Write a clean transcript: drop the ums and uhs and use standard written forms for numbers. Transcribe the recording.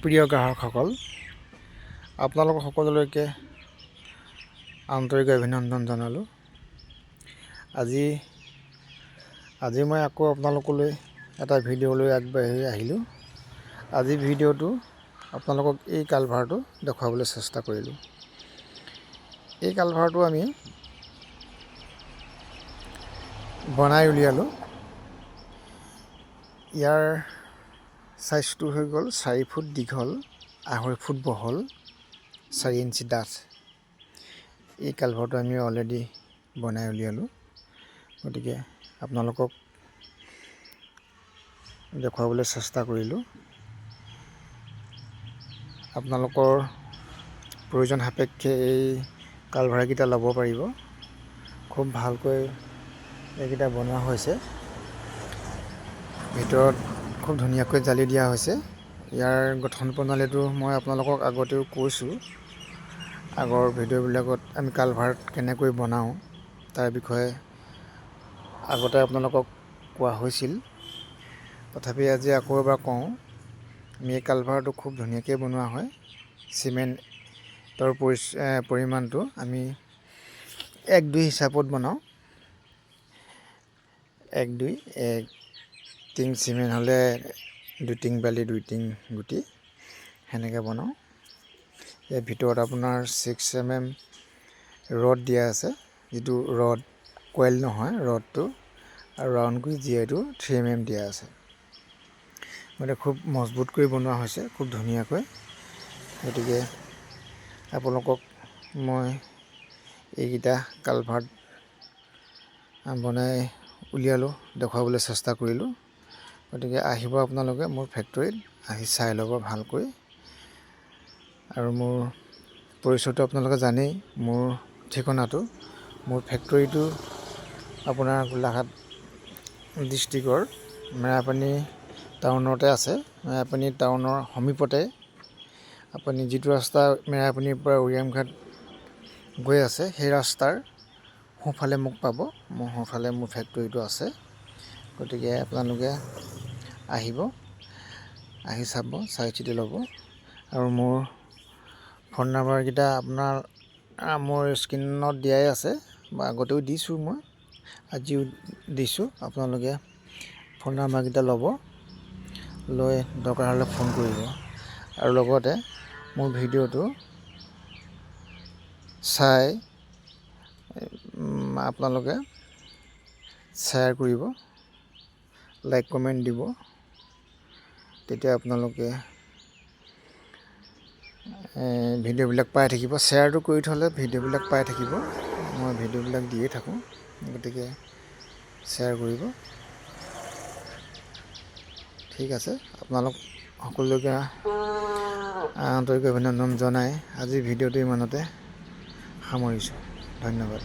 প্ৰিয় গ্ৰাহকসকল, আপোনালোক সকলোলৈকে আন্তৰিক অভিনন্দন জনালোঁ। আজি মই আকৌ আপোনালোকলৈ এটা ভিডিঅ' লৈ আগবাঢ়ি আহিলোঁ। আজি ভিডিঅ'টো আপোনালোকক এই কালভাৰটো দেখুৱাবলৈ চেষ্টা কৰিলোঁ। এই কালভাৰটো আমি বনাই উলিয়ালোঁ। ইয়াৰ সাইজটো হৈ গ'ল 4 ফুট দীঘল, 2.5 ফুট বহল, 4 ইঞ্চি ডাঠ। এই কালভাৰটো আমি অলৰেডি বনাই উলিয়ালোঁ। গতিকে আপোনালোকক দেখুৱাবলৈ চেষ্টা কৰিলোঁ। আপোনালোকৰ প্ৰয়োজন সাপেক্ষে এই কালভাৰকেইটা ল'ব পাৰিব। খুব ভালকৈ এইকেইটা বনোৱা হৈছে। ভিতৰত খুব ধুনীয়াকৈ জালি দিয়া হৈছে। ইয়াৰ গঠন প্ৰণালীটো মই আপোনালোকক আগতেও কৈছোঁ। আগৰ ভিডিঅ'বিলাকত আমি কালভাৰ কেনেকৈ বনাওঁ তাৰ বিষয়ে আগতে আপোনালোকক কোৱা হৈছিল। তথাপি আজি আকৌ এবাৰ কওঁ, আমি এই কালভাৰটো খুব ধুনীয়াকৈ বনোৱা হয়। চিমেণ্টৰ পৰিমাণটো আমি 1-2 হিচাপত বনাওঁ। 1-2 টিং চিমেণ্ট হ'লে 2 টিং বালি 2 টিং গুটি সেনেকৈ বনাওঁ। ইয়াৰ ভিতৰত আপোনাৰ 6 mm ৰড দিয়া আছে, যিটো ৰড কইল নহয় ৰডটো, আৰু ৰাউণ্ড কৰি জিআইটো 3 mm দিয়া আছে। গতিকে খুব মজবুত কৰি বনোৱা হৈছে, খুব ধুনীয়াকৈ। গতিকে আপোনালোকক মই এইকেইটা কালভাৰ্ট বনাই উলিয়ালোঁ, দেখুৱাবলৈ চেষ্টা কৰিলোঁ। গতিকে আহিব আপোনালোকে মোৰ ফেক্টৰীত, আহি চাই ল'ব ভালকৈ। আৰু মোৰ পৰিচয়টো আপোনালোকে জানেই, মোৰ ঠিকনাটো, মোৰ ফেক্টৰীটো আপোনাৰ গোলাঘাট ডিষ্ট্ৰিক্টৰ মেৰাপানী টাউনতে আছে। মেৰাপানী টাউনৰ সমীপতে আপুনি যিটো ৰাস্তা মেৰাপানীৰ পৰা উৰিয়ামঘাট গৈ আছে, সেই ৰাস্তাৰ সোঁফালে মোক পাব। মোৰ সোঁফালে মোৰ ফেক্টৰীটো আছে। গতিকে আপোনালোকে আহিব, আহি চাব, চাই চিতি ল'ব। আৰু মোৰ ফোন নাম্বাৰকেইটা আপোনাৰ মোৰ স্ক্ৰীণত দিয়াই আছে, বা আগতেও দিছোঁ, মই আজিও দিছোঁ। আপোনালোকে ফোন নাম্বাৰকেইটা ল'ব, লৈ দৰকাৰ হ'লে ফোন কৰিব। আৰু লগতে মোৰ ভিডিঅ'টো চাই আপোনালোকে শ্বেয়াৰ কৰিব, লাইক কমেণ্ট দিব। তেতিয়া আপোনালোকে ভিডিঅ'বিলাক পাই থাকিব। শ্বেয়াৰটো কৰি থ'লে ভিডিঅ'বিলাক পাই থাকিব। মই ভিডিঅ'বিলাক দিয়ে থাকোঁ, গতিকে শ্বেয়াৰ কৰিব। ঠিক আছে, আপোনালোক সকলোকে আন্তৰিক অভিনন্দন জনাই আজি ভিডিঅ'টো ইমানতে সামৰিছোঁ। ধন্যবাদ।